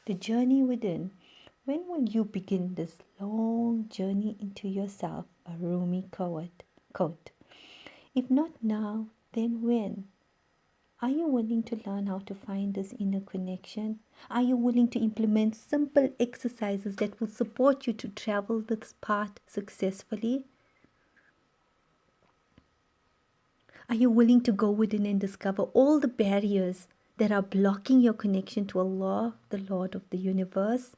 the journey within. When will you begin this long journey into yourself, a Rumi quote? If not now, then when? Are you willing to learn how to find this inner connection? Are you willing to implement simple exercises that will support you to travel this path successfully? Are you willing to go within and discover all the barriers that are blocking your connection to Allah, the Lord of the universe?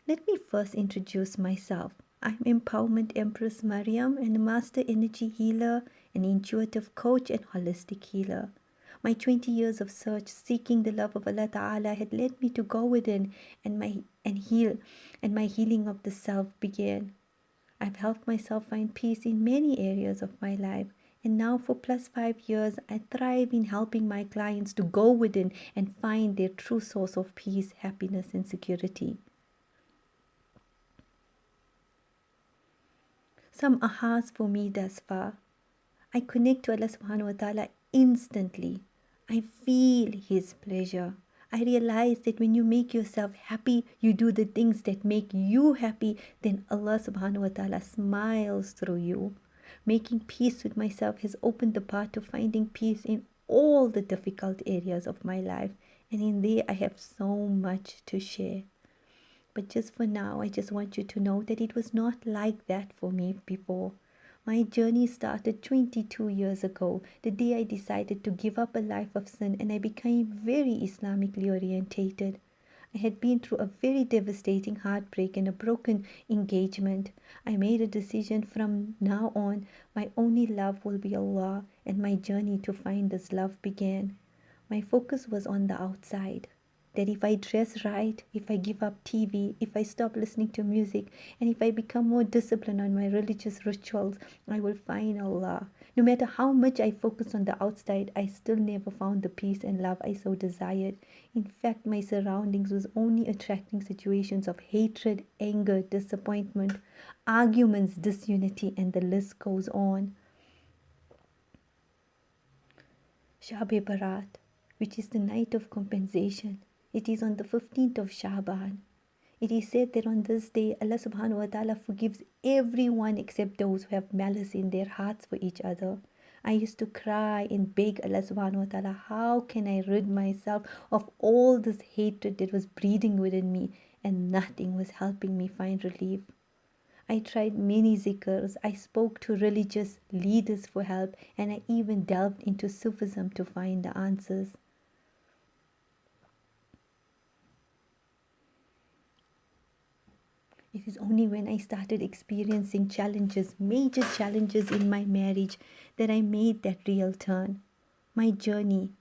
Let me first introduce myself. I'm Empowerment Empress Mariam, and a master energy healer, an intuitive coach, and holistic healer. My 20 years of search, seeking the love of Allah Ta'ala had led me to go within and heal, and my healing of the self began. I've helped myself find peace in many areas of my life, and now for plus 5 years, I thrive in helping my clients to go within and find their true source of peace, happiness, and security. Some ahas for me thus far. I connect to Allah subhanahu wa ta'ala instantly. I feel His pleasure. I realize that when you make yourself happy, you do the things that make you happy, then Allah subhanahu wa ta'ala smiles through you. Making peace with myself has opened the path to finding peace in all the difficult areas of my life, and in there I have so much to share. But just for now, I just want you to know that it was not like that for me before. My journey started 22 years ago, the day I decided to give up a life of sin and I became very Islamically orientated. I had been through a very devastating heartbreak and a broken engagement. I made a decision from now on, my only love will be Allah, and my journey to find this love began. My focus was on the outside. That if I dress right, if I give up TV, if I stop listening to music, and if I become more disciplined on my religious rituals, I will find Allah. No matter how much I focus on the outside, I still never found the peace and love I so desired. In fact, my surroundings was only attracting situations of hatred, anger, disappointment, arguments, disunity, and the list goes on. Shab-e-Barat, which is the night of compensation. It is on the 15th of Shaban. It is said that on this day, Allah subhanahu wa ta'ala forgives everyone except those who have malice in their hearts for each other. I used to cry and beg Allah subhanahu wa ta'ala, how can I rid myself of all this hatred that was breeding within me, and nothing was helping me find relief. I tried many zikrs, I spoke to religious leaders for help, and I even delved into Sufism to find the answers. It is only when I started experiencing challenges, major challenges in my marriage, that I made that real turn. My journey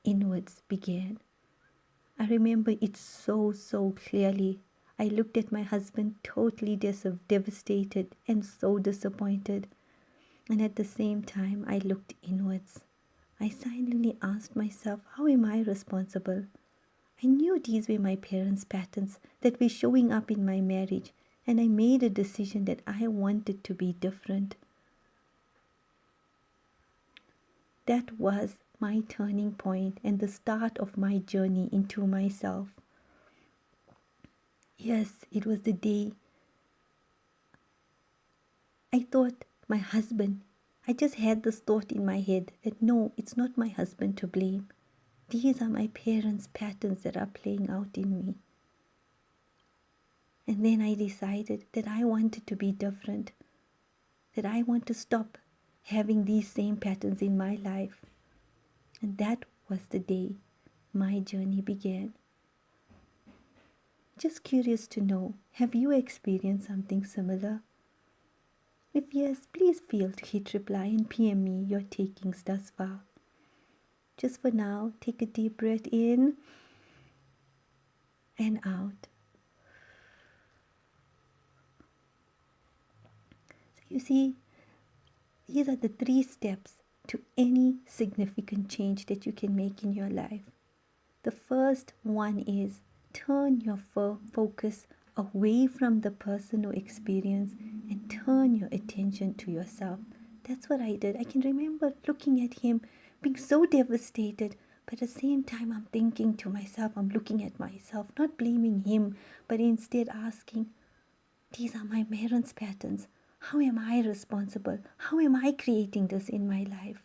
inwards began. I remember it so clearly. I looked at my husband totally devastated and so disappointed. And at the same time, I looked inwards. I silently asked myself, how am I responsible? I knew these were my parents' patterns that were showing up in my marriage, and I made a decision that I wanted to be different. That was my turning point and the start of my journey into myself. Yes, it was the day I thought my husband, I just had this thought in my head that no, it's not my husband to blame. These are my parents' patterns that are playing out in me. And then I decided that I wanted to be different, that I want to stop having these same patterns in my life. And that was the day my journey began. Just curious to know, have you experienced something similar? If yes, please feel to hit reply and PM me your takings thus far. Just for now, take a deep breath in and out. So you see, these are the 3 steps to any significant change that you can make in your life. The first one is turn your focus away from the person or experience and turn your attention to yourself. That's what I did. I can remember looking at him, being so devastated, But at the same time, I'm thinking to myself, I'm looking at myself, not blaming him, but instead asking, these are my parents' patterns. How am I responsible? How am I creating this in my life?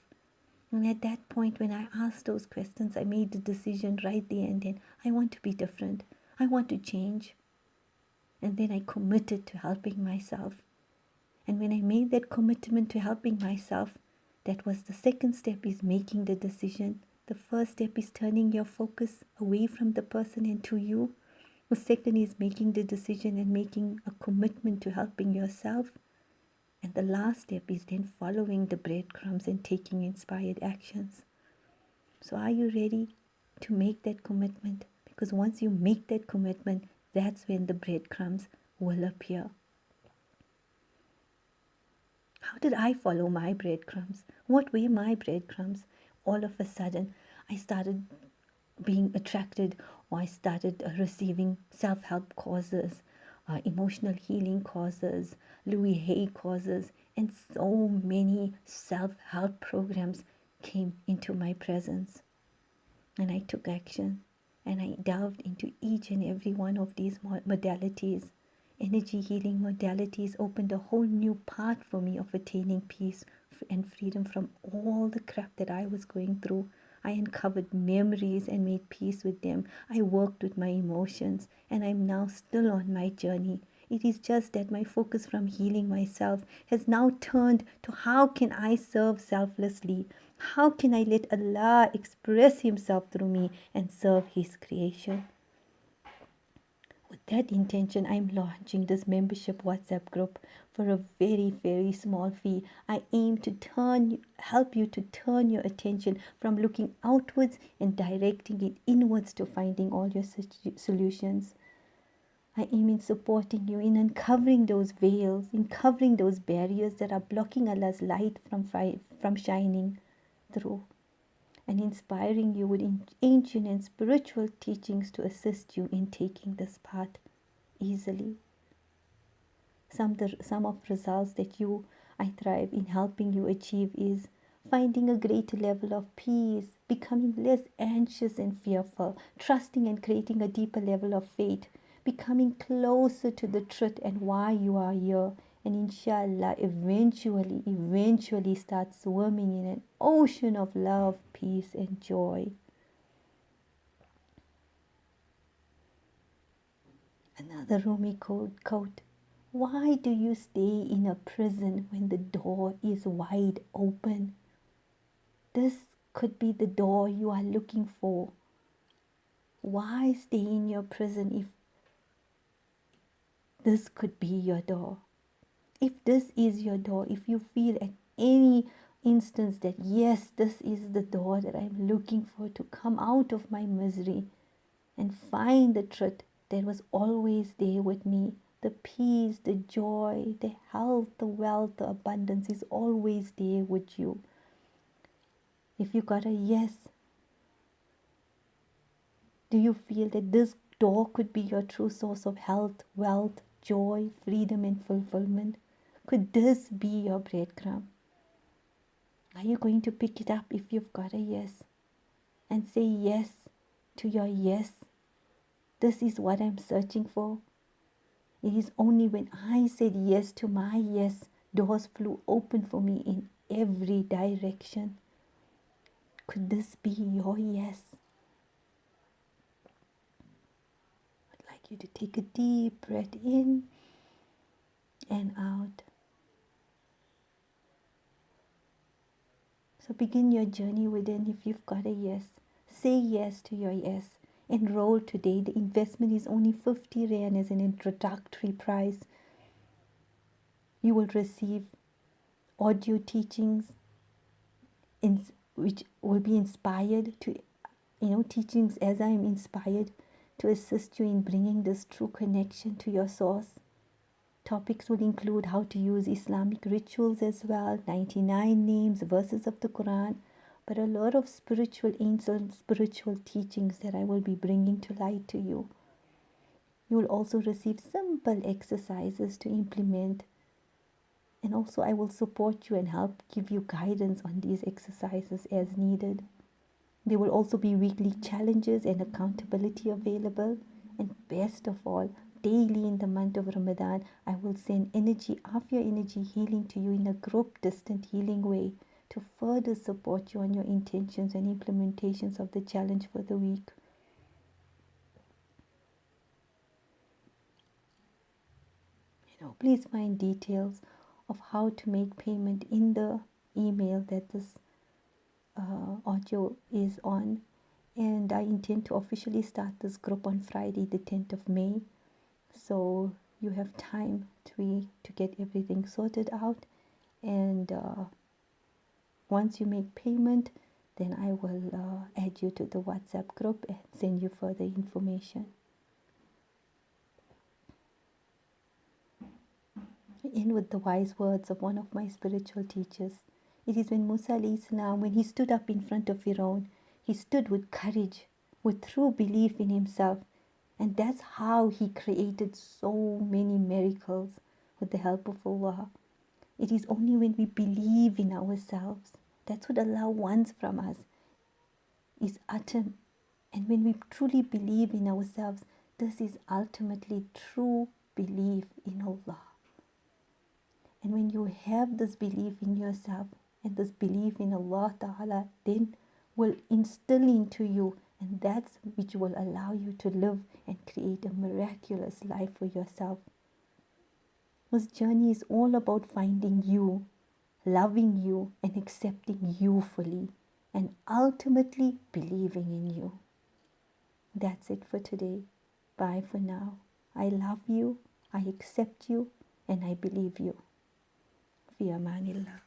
And at that point, when I asked those questions, I made the decision right there and then, I want to be different. I want to change. And then I committed to helping myself. And when I made that commitment to helping myself, that was the second step, is making the decision. The first step is turning your focus away from the person and to you. The second is making the decision and making a commitment to helping yourself. And the last step is then following the breadcrumbs and taking inspired actions. So are you ready to make that commitment? Because once you make that commitment, that's when the breadcrumbs will appear. How did I follow my breadcrumbs? What were my breadcrumbs? All of a sudden, I started being attracted, or I started receiving self-help courses, emotional healing courses, Louis Hay courses, and so many self-help programs came into my presence. And I took action, and I delved into each and every one of these modalities. Energy healing modalities opened a whole new path for me of attaining peace and freedom from all the crap that I was going through. I uncovered memories and made peace with them. I worked with my emotions, and I'm now still on my journey. It is just that my focus from healing myself has now turned to how can I serve selflessly? How can I let Allah express Himself through me and serve His creation? With that intention, I'm launching this membership WhatsApp group for a very, very small fee. I aim to help you to turn your attention from looking outwards and directing it inwards to finding all your solutions. I aim in supporting you in uncovering those veils, in covering those barriers that are blocking Allah's light from shining through, and inspiring you with ancient and spiritual teachings to assist you in taking this path easily. Some of results that I thrive in helping you achieve is finding a greater level of peace, becoming less anxious and fearful, trusting and creating a deeper level of faith, becoming closer to the truth and why you are here, and inshallah eventually start swimming in an ocean of love, peace and joy. Another Rumi quote: why do you stay in a prison when the door is wide open? This could be the door you are looking for. Why stay in your prison if this could be your door? If this is your door, if you feel at any instance that yes, this is the door that I'm looking for to come out of my misery and find the truth that was always there with me, the peace, the joy, the health, the wealth, the abundance is always there with you. If you got a yes, do you feel that this door could be your true source of health, wealth, joy, freedom and fulfillment? Could this be your breadcrumb? Are you going to pick it up if you've got a yes and say yes to your yes? This is what I'm searching for. It is only when I said yes to my yes, doors flew open for me in every direction. Could this be your yes? I'd like you to take a deep breath in and out. So begin your journey within if you've got a yes. Say yes to your yes. Enroll today. The investment is only 50 Rand as an introductory price. You will receive audio teachings which will be inspired to, teachings as I am inspired to assist you in bringing this true connection to your source. Topics will include how to use Islamic rituals as well, 99 names, verses of the Quran, but a lot of ancient spiritual teachings that I will be bringing to light to you. You will also receive simple exercises to implement, and also I will support you and help give you guidance on these exercises as needed. There will also be weekly challenges and accountability available. And best of all, daily in the month of Ramadan, I will send energy after energy healing to you in a group distant healing way to further support you on your intentions and implementations of the challenge for the week. Please find details of how to make payment in the email that this audio is on. And I intend to officially start this group on Friday, the 10th of May. So you have time to get everything sorted out. And once you make payment, then I will add you to the WhatsApp group and send you further information. In with the wise words of one of my spiritual teachers. It is when Musa alayhi salam, when he stood up in front of Firaun, he stood with courage, with true belief in himself. And that's how he created so many miracles with the help of Allah. It is only when we believe in ourselves, that's what Allah wants from us, is utter. And when we truly believe in ourselves, this is ultimately true belief in Allah. And when you have this belief in yourself and this belief in Allah Ta'ala, then will instill into you, and that's which will allow you to live and create a miraculous life for yourself. This journey is all about finding you, loving you, and accepting you fully, and ultimately believing in you. That's it for today. Bye for now. I love you, I accept you, and I believe you. Fi amanillah.